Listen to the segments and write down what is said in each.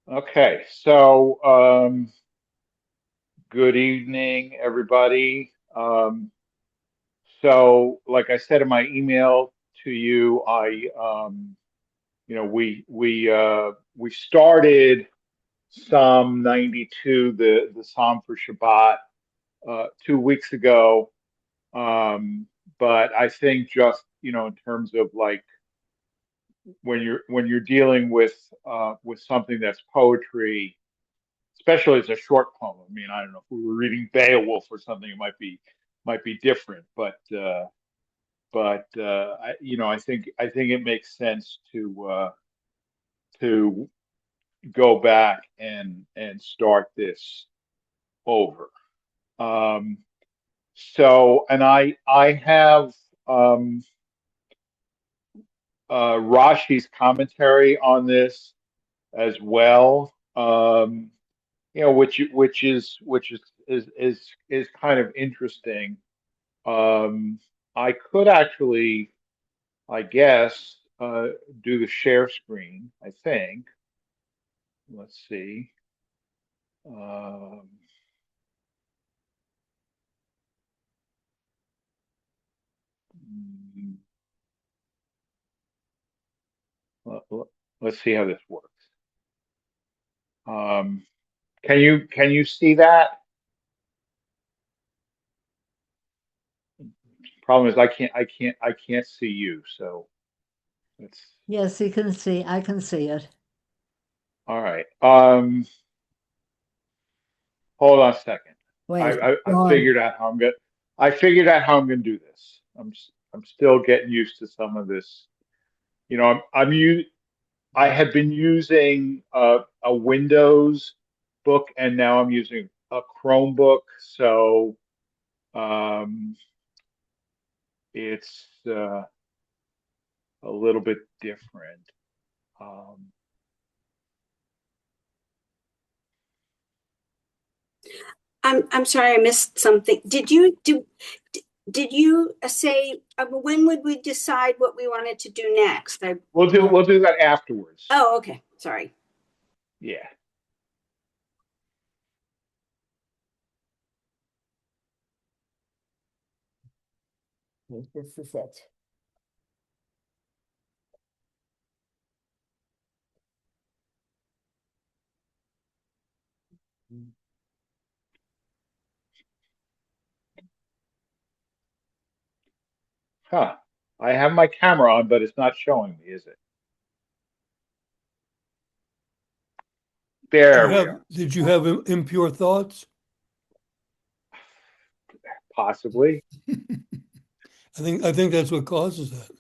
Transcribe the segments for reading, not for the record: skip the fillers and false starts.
Okay, so good evening, everybody. So, like I said in my email to you, we started Psalm 92, the Psalm for Shabbat, 2 weeks ago. But I think just in terms of like when you're dealing with something that's poetry, especially as a short poem. I mean, I don't know if we were reading Beowulf or something, it might be different, I think it makes sense to go back and start this over. Um, and I have um, Rashi's commentary on this as well. Which is kind of interesting. Um, I could actually, I guess, do the share screen, I think. Let's see. Um, mm, let's see how this works. Um, can you see that? Problem is I can't see you. So it's Yes, you can see. I can see it. all right. Hold on a second. I, Wait, I, I Dawn. figured out how I'm gonna. I figured out how I'm gonna do this. I'm still getting used to some of this. You know, I have been using a Windows book, and now I'm using a Chromebook. So um, it's a little bit different. Um, I'm sorry, I missed something. Did you say when would we decide what we wanted to do next? we'll do Well, we'll do that afterwards. Oh, okay. Sorry. Yeah. this is it. Huh. I have my camera on, but it's not showing me, is it? There we are. Did you have impure thoughts? Possibly. I think that's what causes that.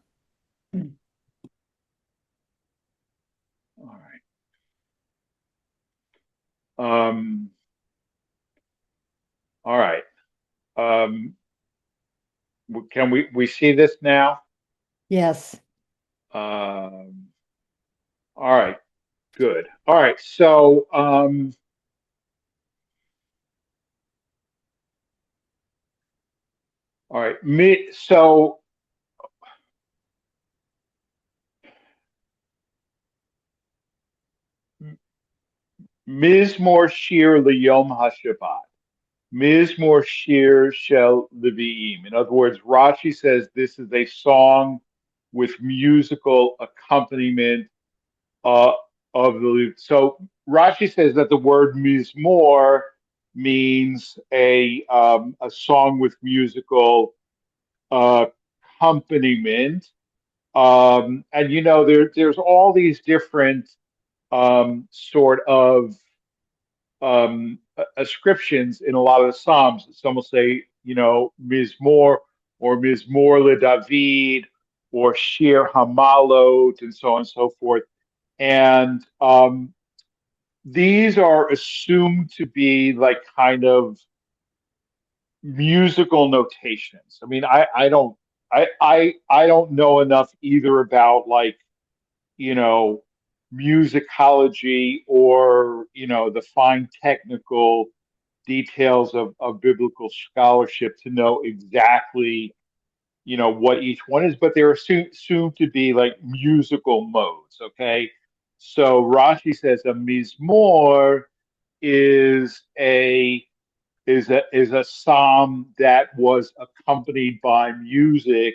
All right. All right. Um, can we see this now? Yes. Um, all right. Good. All right. All right. Mizmor Shir Liyom HaShabbat. Mizmor Shir Shel Leviim. In other words, Rashi says this is a song with musical accompaniment uh, of the Levites. So Rashi says that the word Mizmor means a song with musical uh, accompaniment. And there's all these different sort of ascriptions in a lot of the Psalms. Some will say, Mizmor or Mizmor le David or Shir Hamalot and so on and so forth. And these are assumed to be like kind of musical notations. I mean, I don't know enough either about like you know, musicology or, the fine technical details of biblical scholarship to know exactly, what each one is, but they're assumed to be like musical modes, okay? So Rashi says a mizmor is a psalm that was accompanied by music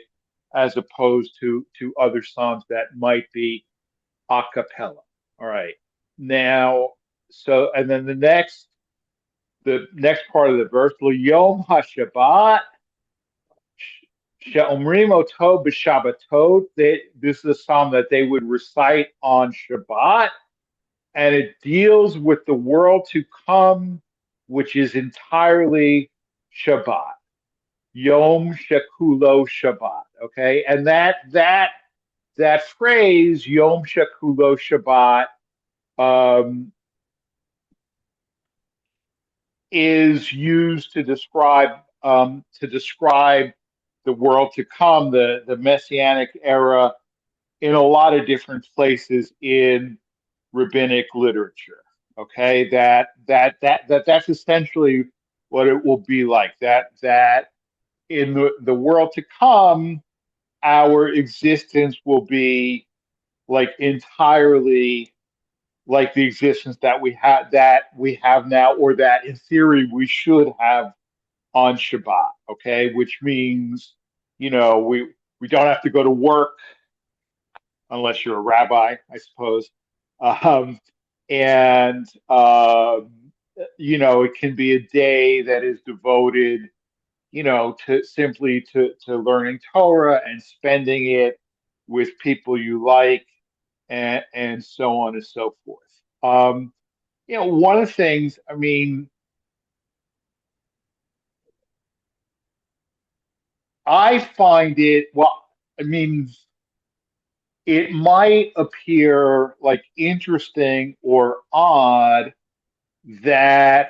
as opposed to other psalms that might be a cappella. All right. Now, and then the next part of the verse, Yom HaShabbat, She'omrim Oto b'Shabbatot. This is a psalm that they would recite on Shabbat, and it deals with the world to come, which is entirely Shabbat. Yom Shekulo Shabbat. Okay, and that phrase Yom Shekulo Shabbat is used to describe the world to come, the messianic era, in a lot of different places in rabbinic literature. Okay, that's essentially what it will be like. That in the world to come, our existence will be like entirely like the existence that we have now, or that in theory we should have on Shabbat. Okay, which means we don't have to go to work unless you're a rabbi, I suppose. Um, and it can be a day that is devoted, to simply to learning Torah and spending it with people you like, and so on and so forth. One of the things, I mean, I find it, well, I mean, it might appear like interesting or odd that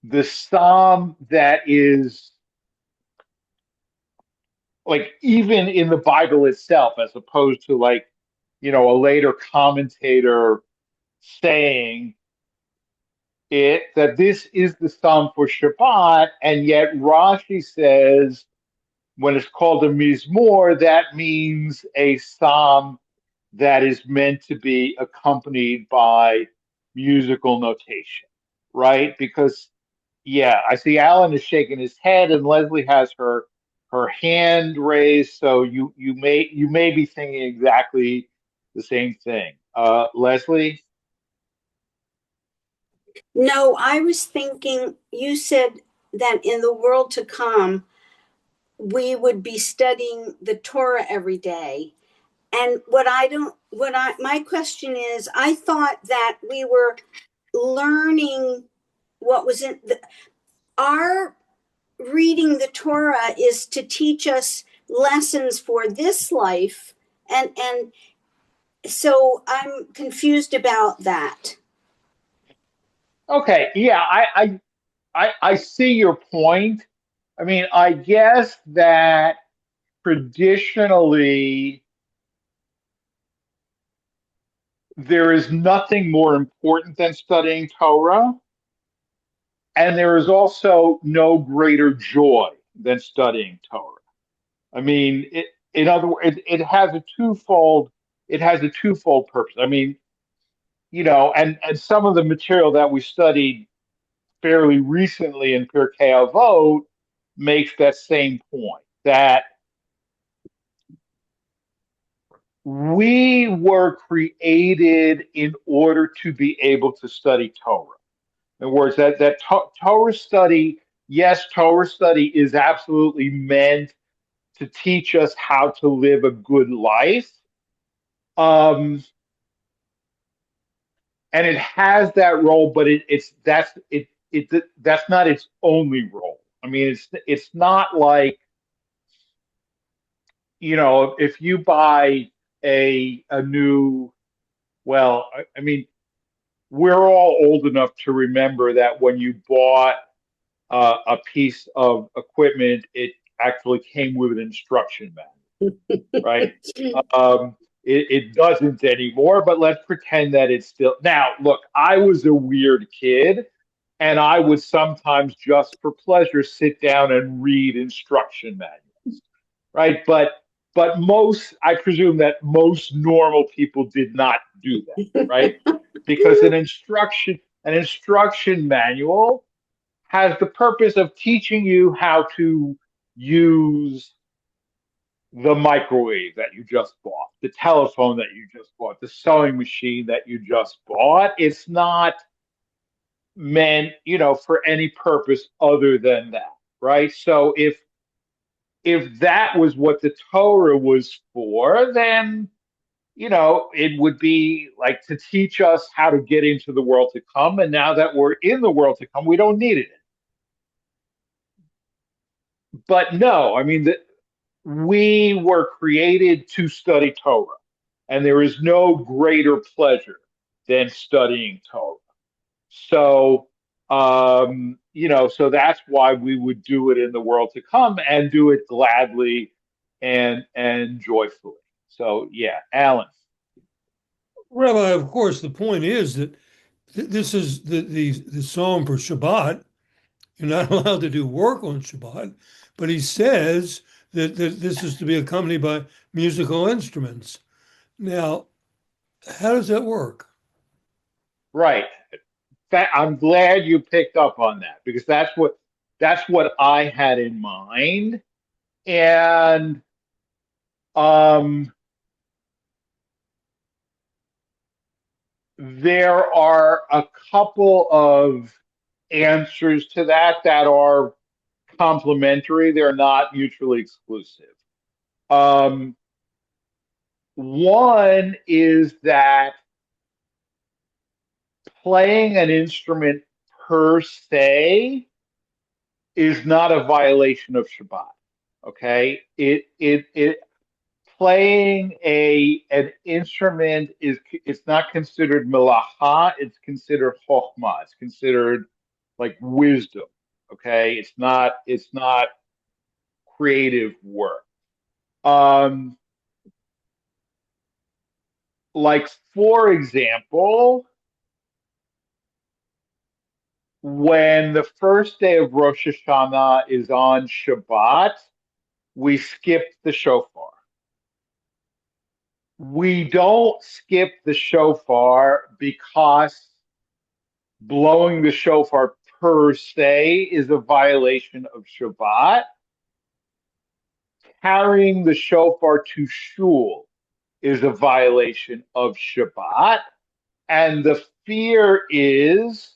the psalm that is like even in the Bible itself, as opposed to like, a later commentator saying it, that this is the psalm for Shabbat, and yet Rashi says when it's called a mizmor, that means a psalm that is meant to be accompanied by musical notation, right? Because, yeah, I see Alan is shaking his head, and Leslie has her hand raised. So you may be thinking exactly the same thing. Leslie? No, I was thinking, you said that in the world to come, we would be studying the Torah every day. And my question is, I thought that we were learning what was our reading the Torah is to teach us lessons for this life. And so I'm confused about that. Okay, yeah, I see your point. I mean, I guess that traditionally there is nothing more important than studying Torah, and there is also no greater joy than studying Torah. I mean, in other words, it has a twofold purpose. I mean, and some of the material that we studied fairly recently in Pirkei Avot makes that same point, that we were created in order to be able to study Torah. In other words, that Torah study, yes, Torah study is absolutely meant to teach us how to live a good life. And it has that role, but that's not its only role. I mean, it's not like, if you buy a new, well, I mean, we're all old enough to remember that when you bought a piece of equipment, it actually came with an instruction manual, right? It doesn't anymore, but let's pretend that it's still. Now, look, I was a weird kid, and I would sometimes just for pleasure sit down and read instruction manuals, right? But but I presume that most normal people did not do that, right? Because an instruction manual has the purpose of teaching you how to use the microwave that you just bought, the telephone that you just bought, the sewing machine that you just bought. It's not meant, for any purpose other than that, right? So if that was what the Torah was for, then it would be like to teach us how to get into the world to come. And now that we're in the world to come, we don't need it. But no, I mean, we were created to study Torah, and there is no greater pleasure than studying Torah. So, so that's why we would do it in the world to come and do it gladly and joyfully. So, yeah, Alan. Rabbi, of course, the point is that this is the psalm for Shabbat. You're not allowed to do work on Shabbat, but he says that this is to be accompanied by musical instruments. Now, how does that work? Right. I'm glad you picked up on that because that's what I had in mind. And um, there are a couple of answers to that are complementary. They're not mutually exclusive. Um, One is that playing an instrument per se is not a violation of Shabbat. Okay, it playing an instrument it's not considered melacha. It's considered chokhmah. It's considered like wisdom. Okay, it's not creative work. Um, like for example, when the first day of Rosh Hashanah is on Shabbat, we skip the shofar. We don't skip the shofar because blowing the shofar per se is a violation of Shabbat. Carrying the shofar to shul is a violation of Shabbat. And the fear is,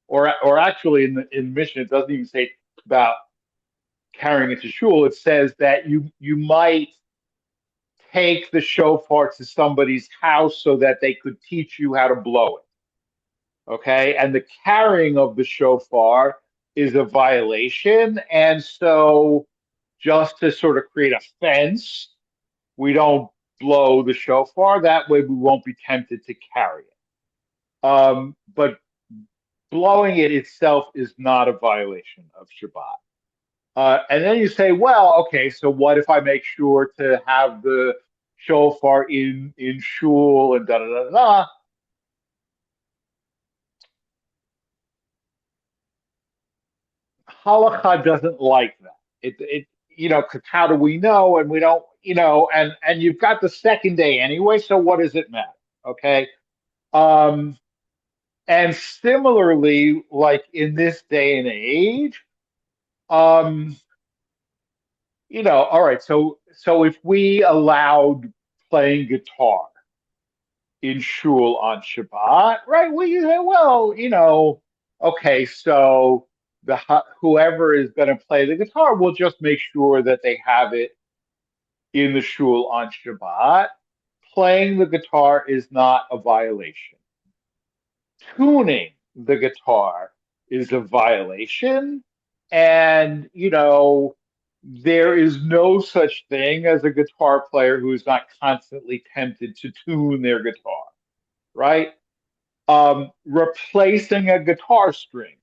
or actually in Mishnah, it doesn't even say about carrying it to shul. It says that you might take the shofar to somebody's house so that they could teach you how to blow it. Okay. And the carrying of the shofar is a violation. And so, just to sort of create a fence, we don't blow the shofar. That way, we won't be tempted to carry it. But blowing it itself is not a violation of Shabbat. And then you say, well, okay, so what if I make sure to have the shofar in shul and da da da da? Halacha doesn't like that. Because how do we know? And we don't, and you've got the second day anyway. So what does it matter? Okay. Um, and similarly, like in this day and age, um, all right. So if we allowed playing guitar in shul on Shabbat, right? We say, well, okay, so whoever is going to play the guitar will just make sure that they have it in the shul on Shabbat. Playing the guitar is not a violation. Tuning the guitar is a violation, and there is no such thing as a guitar player who is not constantly tempted to tune their guitar, right? Replacing a guitar string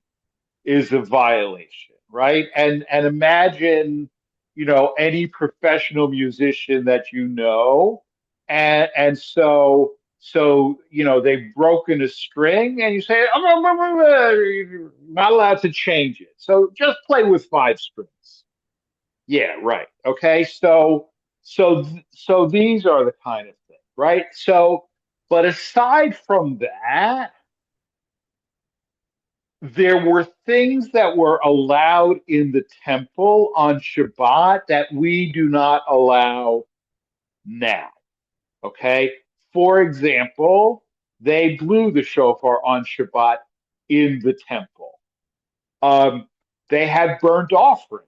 is a violation, right? And imagine, any professional musician that and so they've broken a string, and you say, you're not allowed to change it. So just play with five strings. Yeah, right. Okay, so these are the kind of things, right? So, but aside from that, there were things that were allowed in the temple on Shabbat that we do not allow now. Okay. For example, they blew the shofar on Shabbat in the temple. Um, they had burnt offerings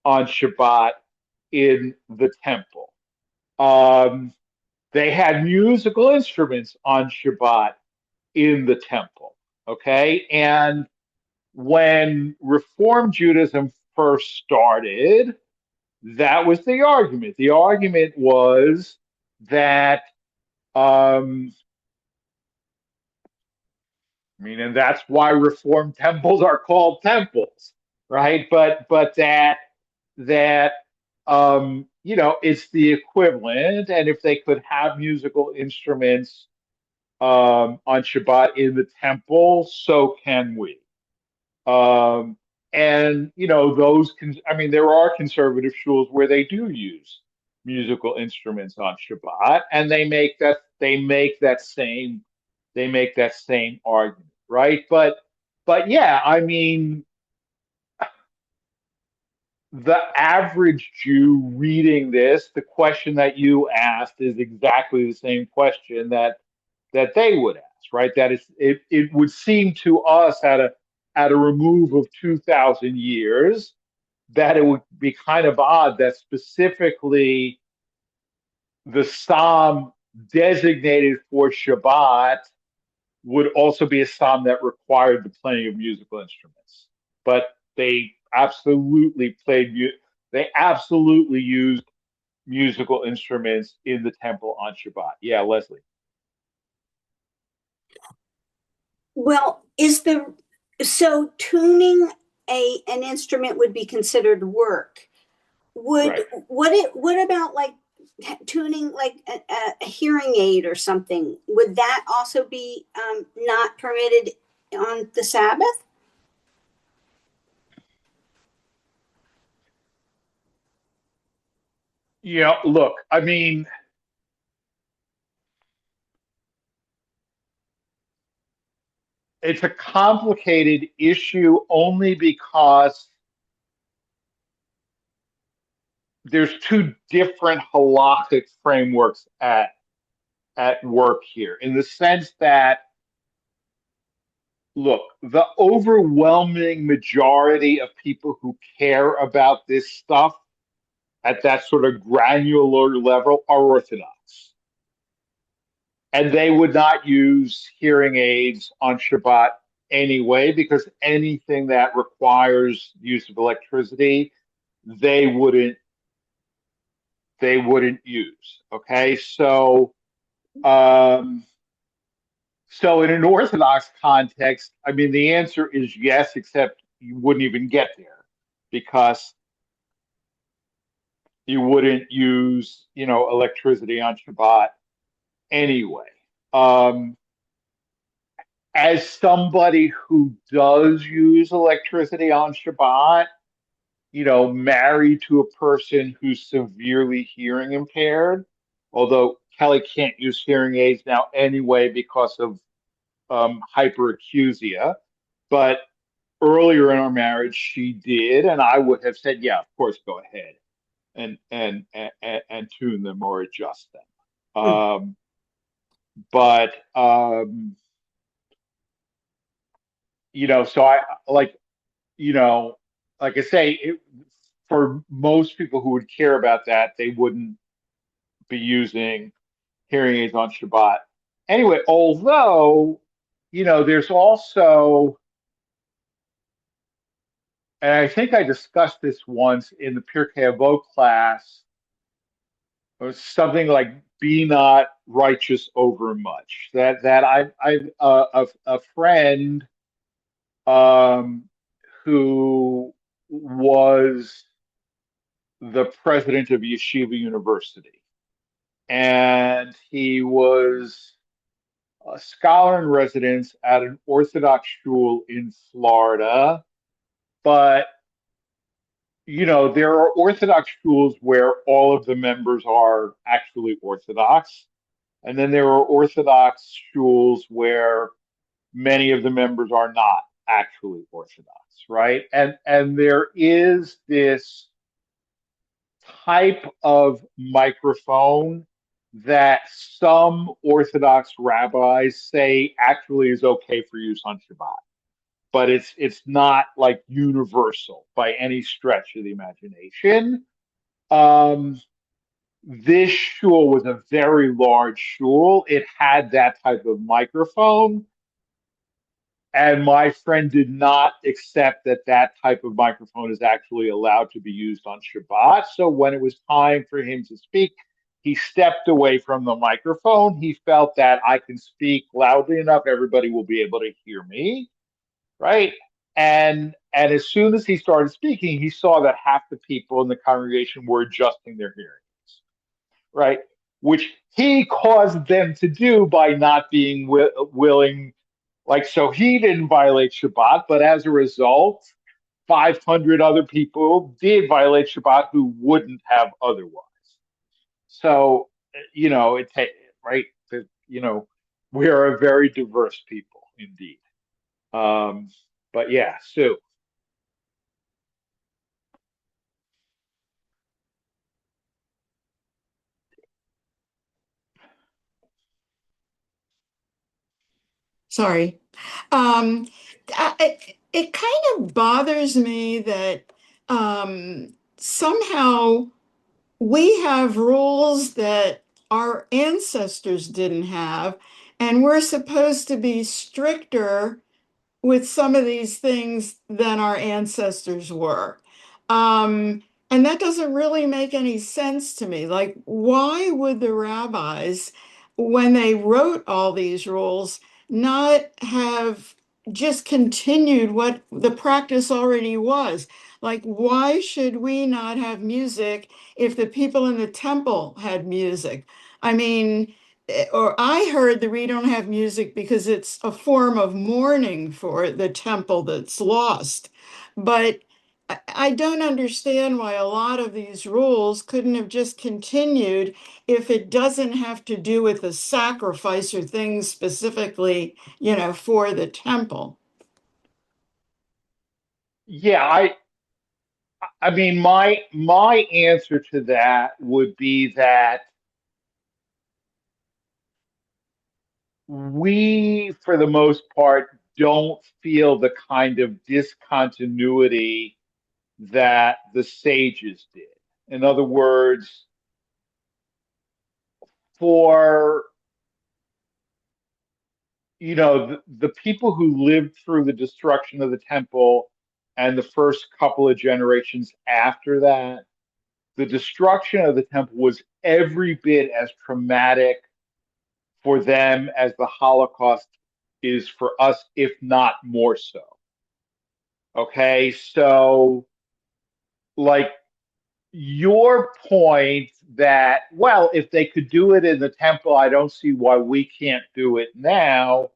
on Shabbat in the temple. Um, they had musical instruments on Shabbat in the temple. Okay. And when Reform Judaism first started, that was the argument. The argument was that, um, and that's why Reform temples are called temples, right? But that it's the equivalent, and if they could have musical instruments on Shabbat in the temple, so can we. Um, and there are conservative shuls where they do use musical instruments on Shabbat, and they make that same argument, right? But yeah, the average Jew reading this, the question that you asked is exactly the same question that they would ask, right? That is, it would seem to us at a remove of 2,000 years that it would be kind of odd that specifically the psalm designated for Shabbat would also be a psalm that required the playing of musical instruments. But they absolutely used musical instruments in the temple on Shabbat. Yeah, Leslie. Well, so tuning an instrument would be considered work. Right. What about like tuning like a hearing aid or something? Would that also be not permitted on the Sabbath? Yeah, look, it's a complicated issue only because there's two different halakhic frameworks at work here, in the sense that, look, the overwhelming majority of people who care about this stuff at that sort of granular level are Orthodox. And they would not use hearing aids on Shabbat anyway, because anything that requires use of electricity, they wouldn't use. Okay. Um, so in an Orthodox context, the answer is yes, except you wouldn't even get there because you wouldn't use, electricity on Shabbat anyway. Um, as somebody who does use electricity on Shabbat, married to a person who's severely hearing impaired, although Kelly can't use hearing aids now anyway because of hyperacusia, but earlier in our marriage she did, and I would have said, yeah, of course, go ahead and tune them or adjust them. But so I you know, like I say, for most people who would care about that, they wouldn't be using hearing aids on Shabbat. Anyway, although, there's also, and I think I discussed this once in the Pirkei Avot class, or something like "Be not righteous over much." That a friend um, who was the president of Yeshiva University, and he was a scholar in residence at an Orthodox shul in Florida, but there are Orthodox schools where all of the members are actually Orthodox, and then there are Orthodox schools where many of the members are not actually Orthodox, right? And there is this type of microphone that some Orthodox rabbis say actually is okay for use on Shabbat, but it's not like universal by any stretch of the imagination. Um, this shul was a very large shul. It had that type of microphone, and my friend did not accept that that type of microphone is actually allowed to be used on Shabbat. So when it was time for him to speak, he stepped away from the microphone. He felt that I can speak loudly enough, everybody will be able to hear me, right? And as soon as he started speaking, he saw that half the people in the congregation were adjusting their hearing aids, right? Which he caused them to do by not being willing. Like, so he didn't violate Shabbat, but as a result, 500 other people did violate Shabbat who wouldn't have otherwise. So, right? You know, we are a very diverse people indeed. But yeah, Sue. Sorry. It kind of bothers me that somehow we have rules that our ancestors didn't have, and we're supposed to be stricter with some of these things than our ancestors were. And that doesn't really make any sense to me. Like, why would the rabbis, when they wrote all these rules, not have just continued what the practice already was? Like, why should we not have music if the people in the temple had music? I mean, or I heard that we don't have music because it's a form of mourning for the temple that's lost. But I don't understand why a lot of these rules couldn't have just continued if it doesn't have to do with the sacrifice or things specifically, for the temple. Yeah, I mean my answer to that would be that we, for the most part, don't feel the kind of discontinuity that the sages did. In other words, for the people who lived through the destruction of the temple and the first couple of generations after that, the destruction of the temple was every bit as traumatic for them as the Holocaust is for us, if not more so. Okay, so like your point that, well, if they could do it in the temple, I don't see why we can't do it now,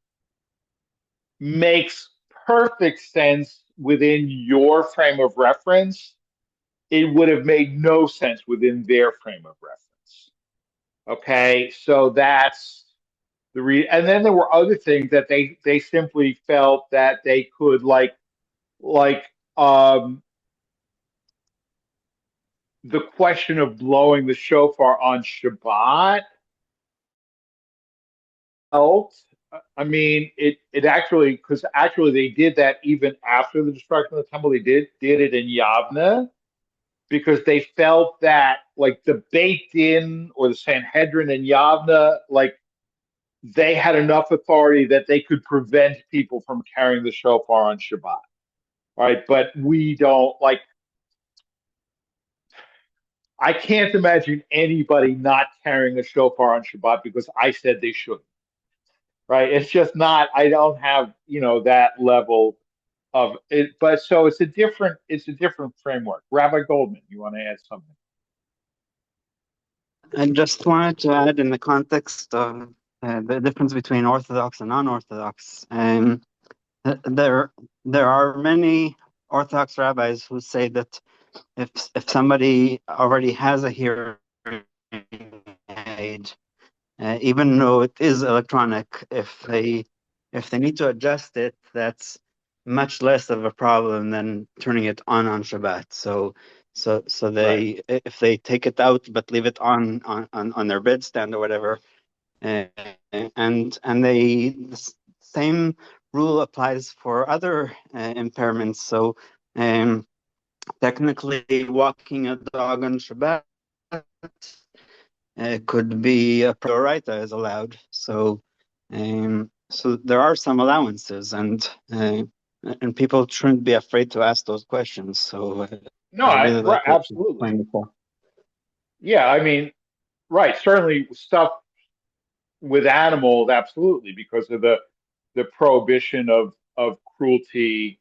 makes perfect sense within your frame of reference. It would have made no sense within their frame of reference. Okay, so that's and then there were other things that they simply felt that they could like um the question of blowing the shofar on Shabbat felt. I mean, it actually, because actually they did that even after the destruction of the temple. They did it in Yavne because they felt that like the Beit Din or the Sanhedrin in Yavne, like they had enough authority that they could prevent people from carrying the shofar on Shabbat. Right? But we don't like. I can't imagine anybody not carrying a shofar on Shabbat because I said they shouldn't. Right? It's just not. I don't have that level of it. But so it's a different framework. Rabbi Goldman, you want to add something? I just wanted to add in the context of the difference between Orthodox and non-Orthodox. There are many Orthodox rabbis who say that if somebody already has a hearing aid, even though it is electronic, if they need to adjust it, that's much less of a problem than turning it on Shabbat. So they, if they take it out but leave it on their bedstand or whatever, and they, the same rule applies for other impairments. So technically, walking a dog on Shabbat could be a prioritized is allowed. So there are some allowances, and people shouldn't be afraid to ask those questions. So No, I really right, like what you absolutely. explained before. Yeah, I mean, right. Certainly stuff with animals, absolutely, because of the prohibition of cruelty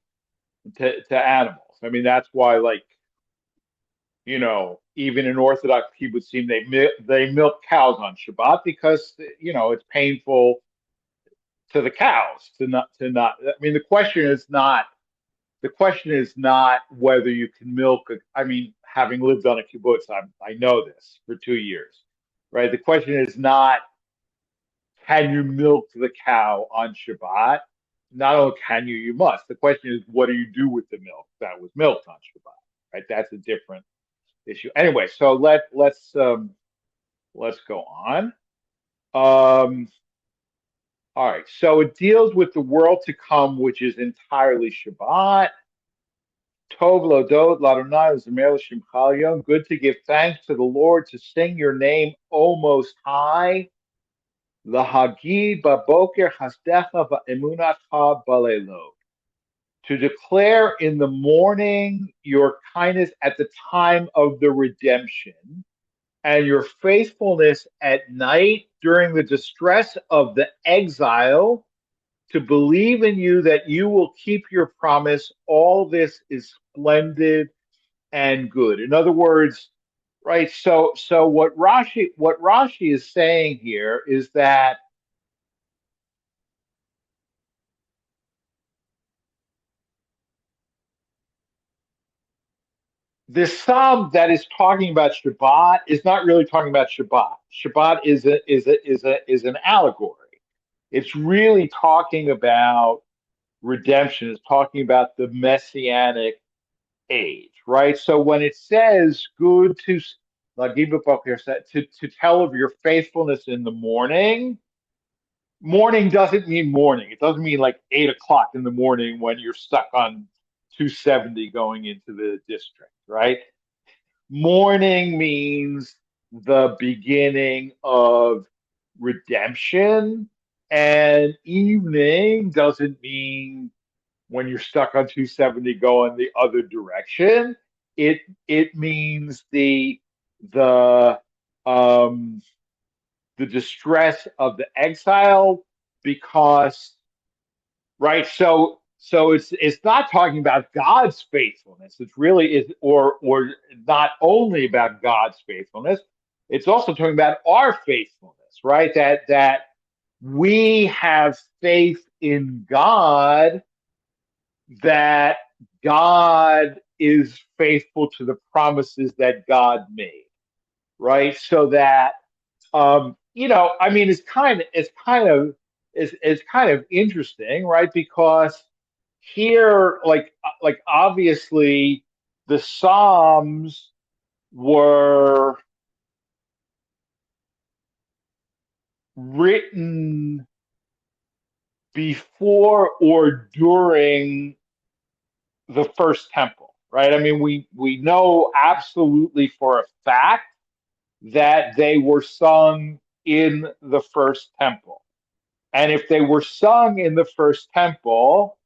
to animals. I mean, that's why, like, even in Orthodox kibbutzim, they milk cows on Shabbat because it's painful to the cows to not. I mean, the question is not whether you can milk. I mean, having lived on a kibbutz, I know this for 2 years, right? The question is not can you milk the cow on Shabbat? Not only can you, you must. The question is, what do you do with the milk that was milked on Shabbat? Right? That's a different issue. Anyway, so let's go on. All right. So it deals with the world to come, which is entirely Shabbat. Tov lodot ladonai u'zemer l'shimcha hayom. Good to give thanks to the Lord, to sing your name, O Most High. Lahagid baboker hasdecha va'emunatcha balelot. To declare in the morning your kindness at the time of the redemption, and your faithfulness at night during the distress of the exile, to believe in you that you will keep your promise. All this is splendid and good. In other words, right? So what Rashi is saying here is that this psalm that is talking about Shabbat is not really talking about Shabbat. Shabbat is an allegory. It's really talking about redemption. It's talking about the messianic age, right? So when it says good to tell of your faithfulness in the morning, morning doesn't mean morning. It doesn't mean like 8 o'clock in the morning when you're stuck on 270 going into the district, right? Morning means the beginning of redemption, and evening doesn't mean when you're stuck on 270 going the other direction. It means the um the distress of the exile, because right, so it's not talking about God's faithfulness. It's really is or not only about God's faithfulness, it's also talking about our faithfulness, right? That we have faith in God, that God is faithful to the promises that God made, right? So that I mean, it's kind of interesting, right? Because here, like obviously, the Psalms were written before or during the first temple, right? I mean, we know absolutely for a fact that they were sung in the first temple. And if they were sung in the first temple,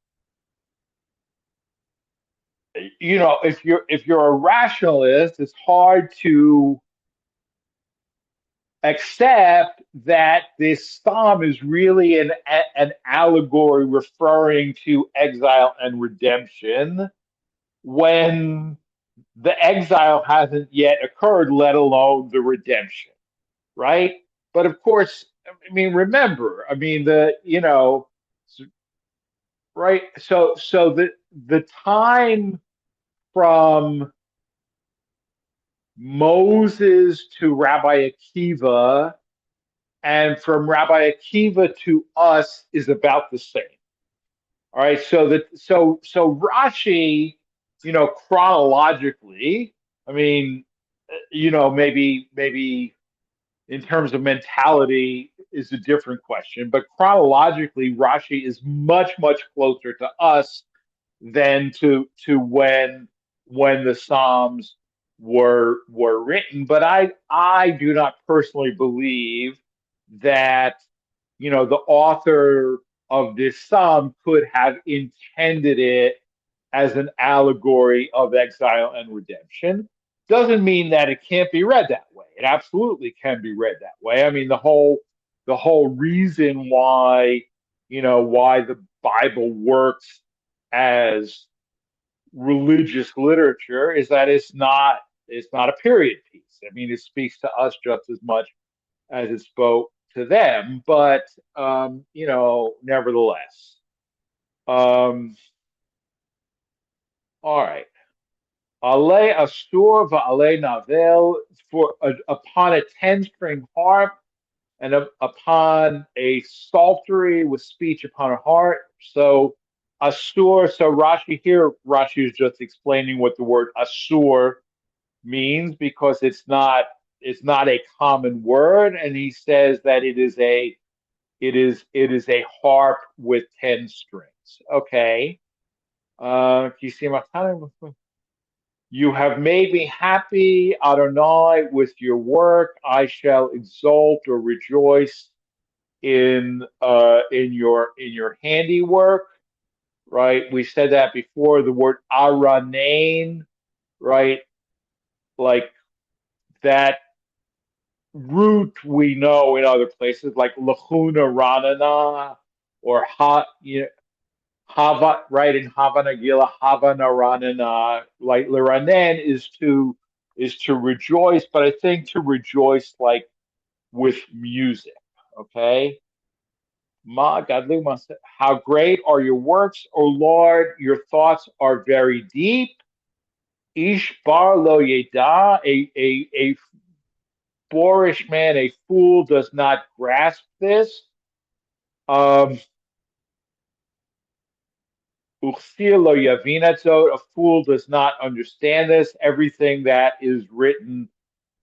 if you're a rationalist, it's hard to accept that this psalm is really an allegory referring to exile and redemption when the exile hasn't yet occurred, let alone the redemption, right? But of course, I mean, remember, I mean, right? So the time from Moses to Rabbi Akiva, and from Rabbi Akiva to us is about the same. All right, so Rashi, chronologically, I mean, maybe in terms of mentality is a different question, but chronologically, Rashi is much closer to us than to when the Psalms were written. But I do not personally believe that the author of this psalm could have intended it as an allegory of exile and redemption. Doesn't mean that it can't be read that way. It absolutely can be read that way. I mean, the whole reason why the Bible works as religious literature is that it's not a period piece. I mean, it speaks to us just as much as it spoke to them, but nevertheless. All right. Ale asur va'ale navel, upon a 10-string harp and upon a psaltery with speech upon a harp. So asur. So Rashi is just explaining what the word asur means, because it's not a common word, and he says that it is a harp with 10 strings. Okay. You have made me happy, Adonai, with your work. I shall exult or rejoice in your handiwork. Right? We said that before. The word aranain, right? Like that root we know in other places, like lachuna ranana, or hava, right? In Havana Gila, Havana ranana, like leranen is to rejoice, but I think to rejoice like with music. Okay. Ma Gadluma, how great are your works, O Lord? Your thoughts are very deep. Ish bar lo yeda, a boorish man, a fool, does not grasp this. Um, Uchsir lo yavinato, a fool does not understand this. Everything that is written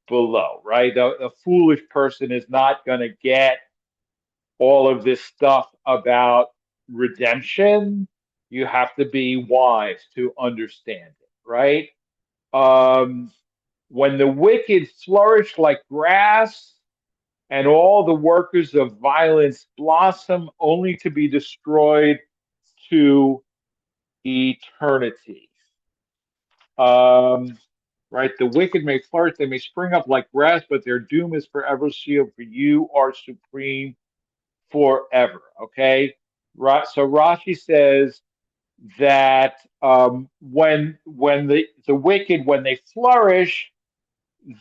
below, right? A foolish person is not going to get all of this stuff about redemption. You have to be wise to understand it, right? Um, when the wicked flourish like grass, and all the workers of violence blossom, only to be destroyed to eternity. Um, right? The wicked may flourish, they may spring up like grass, but their doom is forever sealed. For you are supreme forever. Okay. Right. So Rashi says that when the wicked, when they flourish,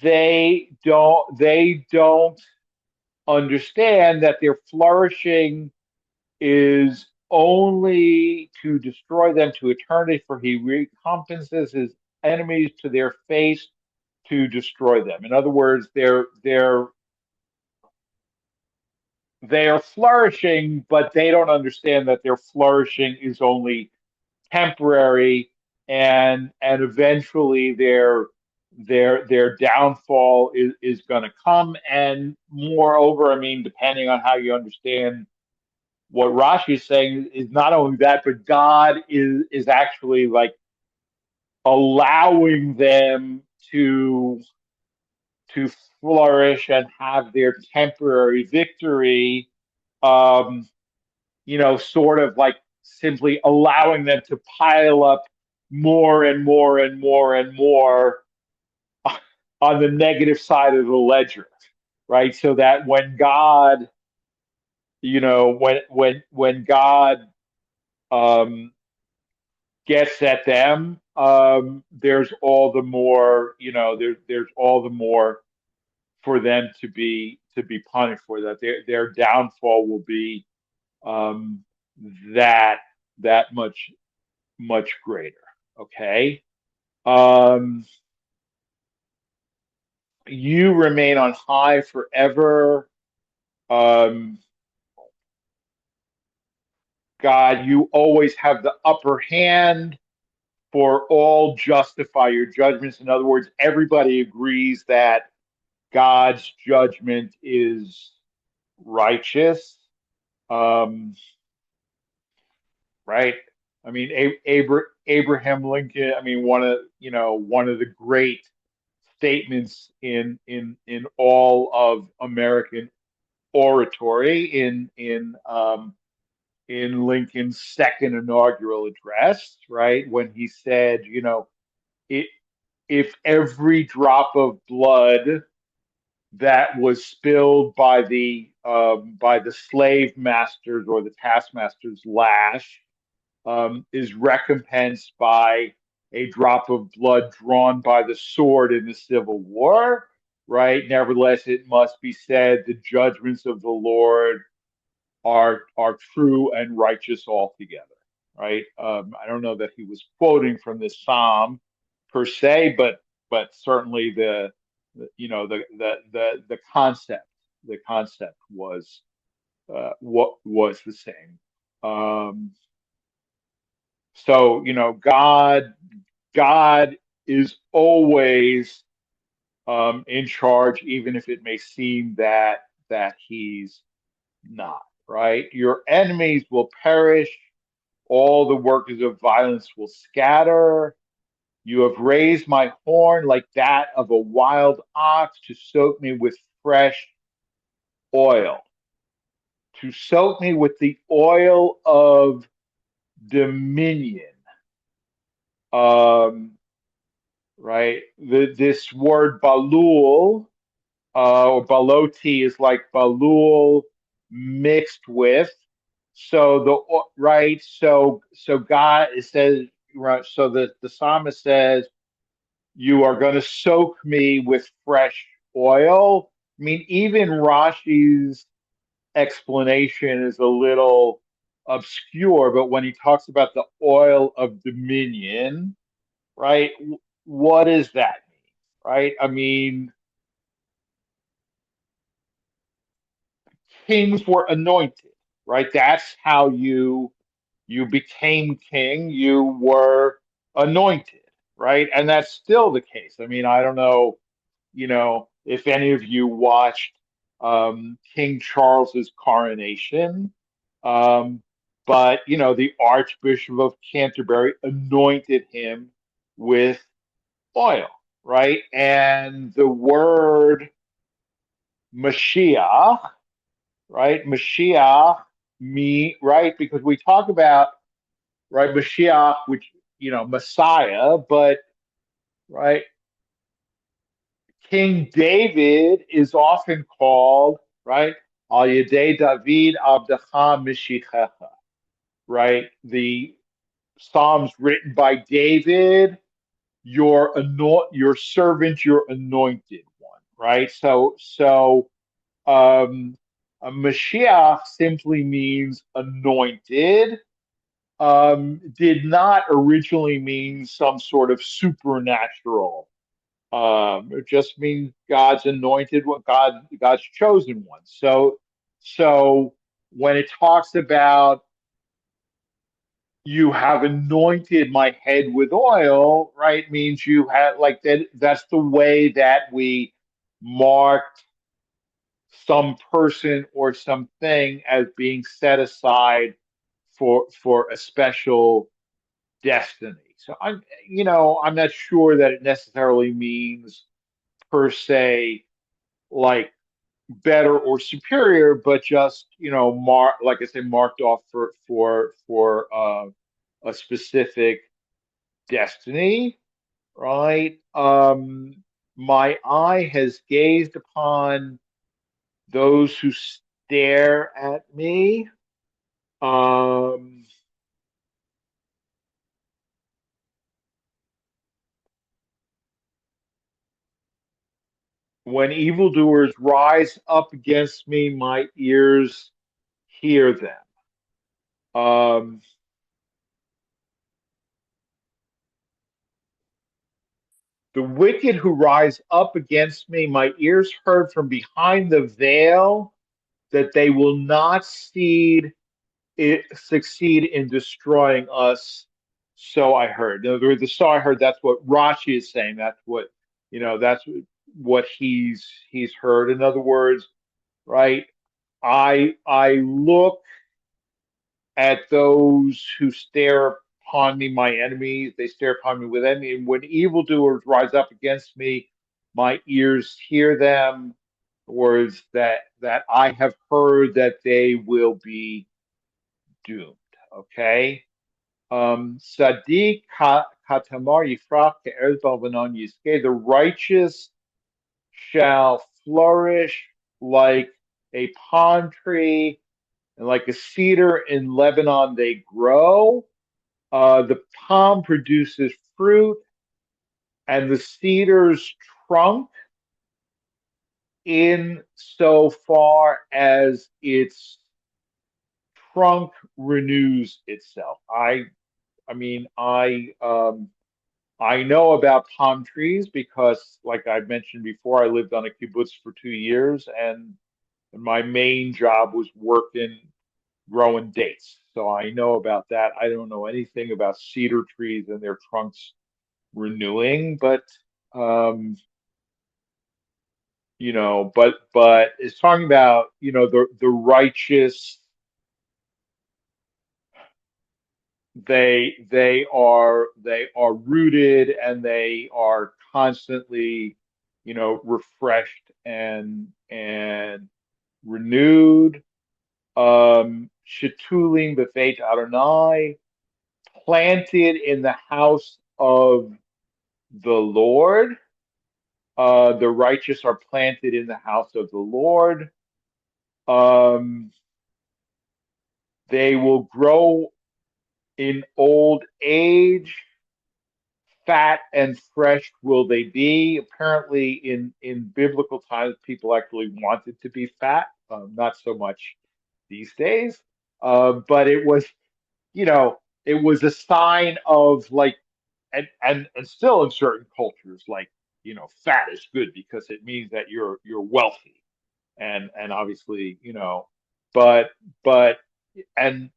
they don't understand that their flourishing is only to destroy them to eternity, for he recompenses his enemies to their face to destroy them. In other words, they are flourishing, but they don't understand that their flourishing is only temporary, and eventually their downfall is going to come. And moreover, I mean, depending on how you understand what Rashi is saying, is not only that, but God is actually like allowing them to flourish and have their temporary victory, um, sort of like simply allowing them to pile up more and more and more and more on the negative side of the ledger, right? So that when God, when God um, gets at them, there's all the more, there's all the more for them to be punished for that. Their downfall will be um, that that much greater. Okay. Um, you remain on high forever. Um, God, you always have the upper hand, for all justify your judgments. In other words, everybody agrees that God's judgment is righteous. Um, right? I mean, Abraham Lincoln. I mean, one of the great statements in all of American oratory in Lincoln's second inaugural address, right? When he said, it, if every drop of blood that was spilled by the slave masters or the taskmasters' lash is recompensed by a drop of blood drawn by the sword in the Civil War, right? Nevertheless, it must be said the judgments of the Lord are true and righteous altogether, right? I don't know that he was quoting from this psalm per se, but certainly the concept was what was the same. So God is always in charge, even if it may seem that he's not, right? Your enemies will perish, all the workers of violence will scatter. You have raised my horn like that of a wild ox to soak me with fresh oil, to soak me with the oil of dominion. Um, right? This word balul or baloti is like balul mixed with. So right. So God it says right. So the psalmist says, "You are going to soak me with fresh oil." I mean, even Rashi's explanation is a little obscure, but when he talks about the oil of dominion, right? What does that mean, right? I mean, kings were anointed, right? That's how you became king. You were anointed, right? And that's still the case. I mean, I don't know, if any of you watched King Charles's coronation, um, but the Archbishop of Canterbury anointed him with oil, right? And the word Mashiach, right? Mashiach, me, right? Because we talk about, right, Mashiach, which, Messiah, but, right, King David is often called, right, Al Yedei David Abdecha Mishichecha, right? The Psalms written by David, your servant, your anointed one, right? So a Mashiach simply means anointed. Did not originally mean some sort of supernatural. It just means God's anointed, what God's chosen one. So when it talks about you have anointed my head with oil, right? Means you have like that. That's the way that we mark some person or something as being set aside for a special destiny. So I'm not sure that it necessarily means per se like better or superior, but just like I said, marked off for a specific destiny, right? My eye has gazed upon those who stare at me. Um, when evildoers rise up against me, my ears hear them. Um, The wicked who rise up against me, my ears heard from behind the veil that they will not succeed in destroying us. So I heard. In other words, the so I heard, that's what Rashi is saying. That's what, that's what he's heard. In other words, right? I look at those who stare upon me, my enemies, they stare upon me with envy. And when evildoers rise up against me, my ears hear them. Words that I have heard that they will be doomed. Okay. Sadiq katamar yifrach ke'erz balvanon yiskeh. The righteous shall flourish like a palm tree, and like a cedar in Lebanon they grow. The palm produces fruit, and the cedar's trunk, in so far as its trunk renews itself. I know about palm trees because, like I mentioned before, I lived on a kibbutz for 2 years, and my main job was working growing dates. So I know about that. I don't know anything about cedar trees and their trunks renewing, but but it's talking about, the righteous. They are rooted, and they are constantly, refreshed and renewed. Shetulim b'Beit Adonai, planted in the house of the Lord. The righteous are planted in the house of the Lord. They will grow in old age. Fat and fresh will they be. Apparently, in biblical times, people actually wanted to be fat. Not so much these days. But it was a sign of, like, and still in certain cultures, like, fat is good because it means that you're wealthy, and obviously, but but and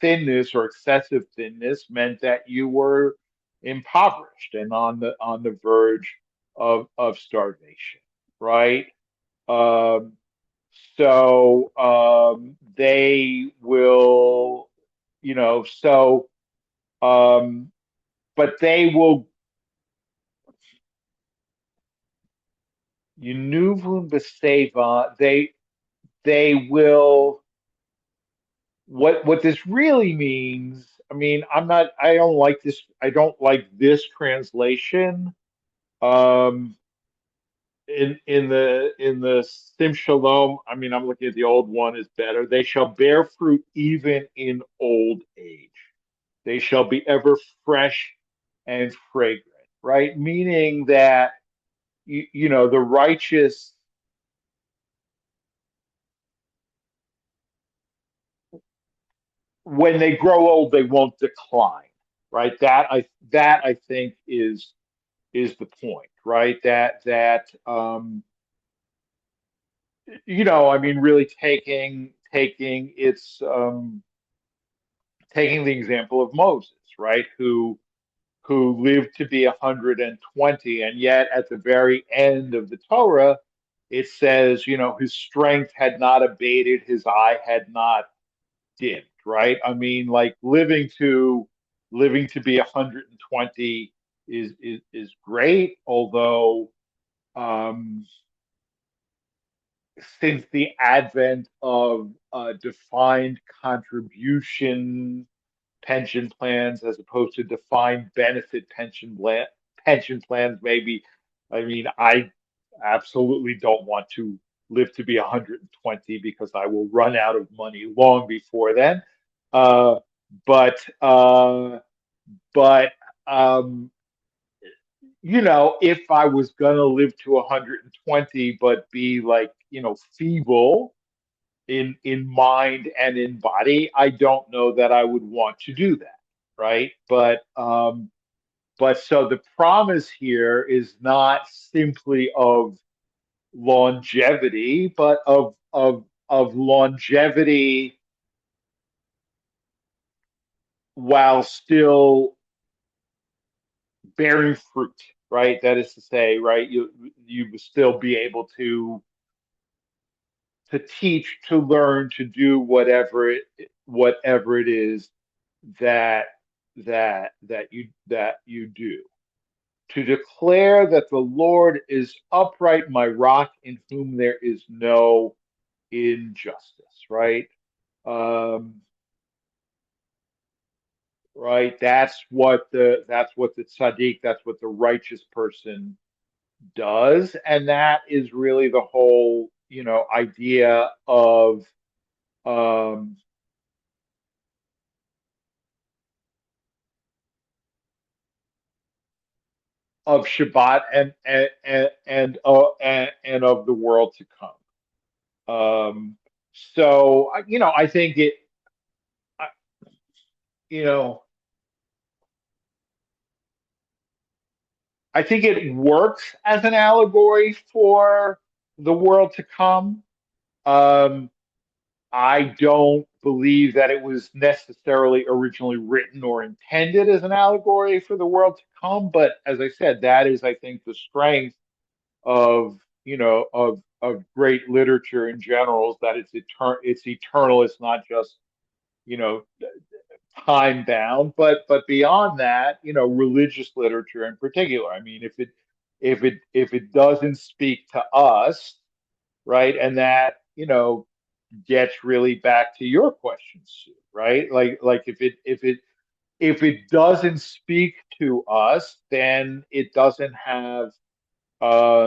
thinness or excessive thinness meant that you were impoverished and on the verge of starvation, right? Um, so they will, so but they will, Yunuvun Beseva, they will, what this really means. I mean, I don't like this translation. Um, in the Sim Shalom, I mean, I'm looking at the old one, is better. They shall bear fruit even in old age. They shall be ever fresh and fragrant, right? Meaning that the righteous, when they grow old, they won't decline, right? That I think is the point, right? I mean, really taking the example of Moses, right? Who lived to be 120, and yet at the very end of the Torah, it says, his strength had not abated, his eye had not dimmed, right? I mean, like, living to be 120 is great, although um, since the advent of defined contribution pension plans as opposed to defined benefit pension plans, maybe. I mean, I absolutely don't want to live to be 120 because I will run out of money long before then. Uh, but uh, but um, if I was gonna live to 120 but be, like, feeble in mind and in body, I don't know that I would want to do that, right? But so the promise here is not simply of longevity, but of longevity while still bearing fruit, right? That is to say, right, you will still be able to teach, to learn, to do whatever it is that that you do. To declare that the Lord is upright, my rock, in whom there is no injustice, right? Um, right. That's what the tzaddik, that's what the righteous person does, and that is really the whole, idea um, of Shabbat and of the world to come. So I think I- you know, I think it works as an allegory for the world to come. Um, I don't believe that it was necessarily originally written or intended as an allegory for the world to come, but as I said, that is, I think, the strength of great literature in general, is that it's eternal. It's not just you know time bound, but beyond that, religious literature in particular. I mean, if it doesn't speak to us, right, and that gets really back to your question, Sue, right? Like if it doesn't speak to us, then it doesn't have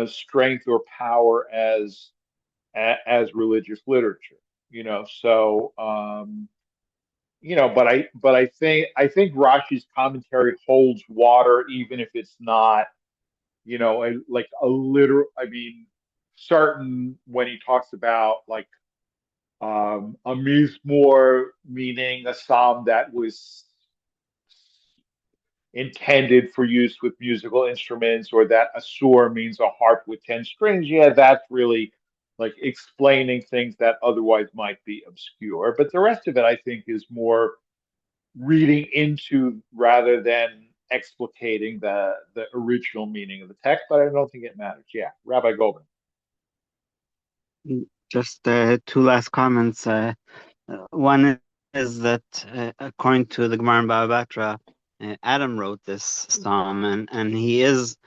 strength or power as religious literature. But I think Rashi's commentary holds water, even if it's not, like a literal. I mean, certain when he talks about like a mizmor, meaning a psalm that was intended for use with musical instruments, or that a sur means a harp with 10 strings. Yeah, that's really like explaining things that otherwise might be obscure. But the rest of it, I think, is more reading into rather than explicating the original meaning of the text. But I don't think it matters. Yeah, Rabbi Goldman. Just two last comments. One is that according to the Gemara in Baba Batra, Adam wrote this psalm, and he is,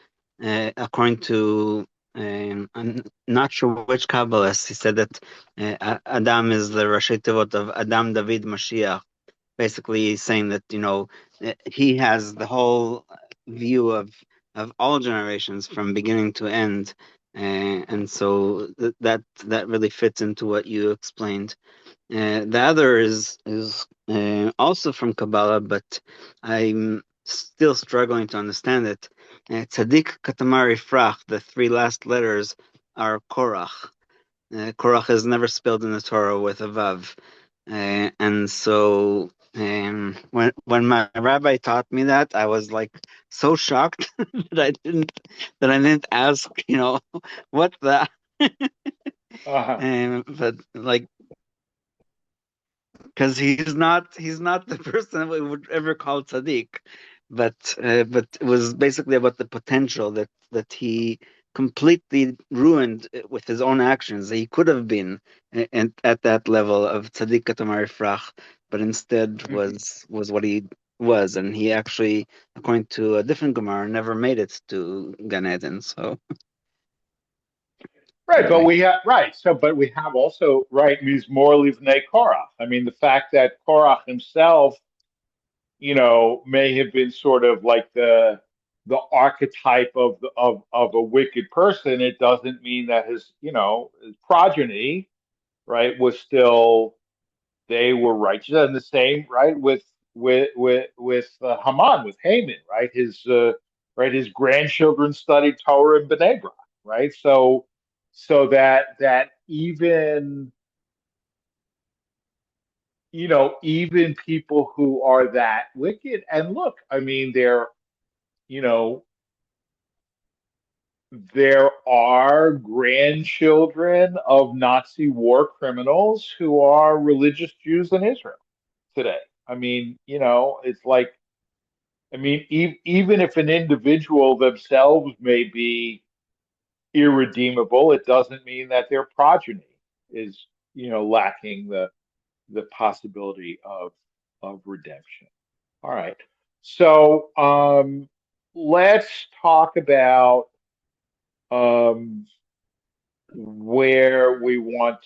according to, I'm not sure which Kabbalist, he said that Adam is the Rashi Tevot of Adam David Mashiach, basically saying that he has the whole view of all generations from beginning to end, and so that really fits into what you explained. The other is also from Kabbalah, but I'm still struggling to understand it. Tzadik Katamari Frach, the three last letters are Korach. Korach is never spelled in the Torah with a vav, and so when my rabbi taught me that, I was like so shocked that I didn't ask, what the. Uh-huh. But like, because he's not the person that we would ever call tzaddik, but it was basically about the potential that he completely ruined with his own actions. He could have been at that level of tzaddik katamar frach, but instead Mhm. was what he was, and he actually, according to a different Gemara, never made it to Gan Eden. So Right, but anyway. we have also, right, means more livnei Korach. I mean, the fact that Korach himself, may have been sort of like the archetype of a wicked person. It doesn't mean that his progeny, right, was still, they were righteous. And the same, right, with Haman, with Haman, right, his grandchildren studied Torah in Bnei Brak, right? So that even people who are that wicked, and look, I mean, they're, you know, there are grandchildren of Nazi war criminals who are religious Jews in Israel today. I mean, it's like, I mean, even if an individual themselves may be irredeemable, it doesn't mean that their progeny is, lacking the possibility of redemption. All right. So let's talk about where we want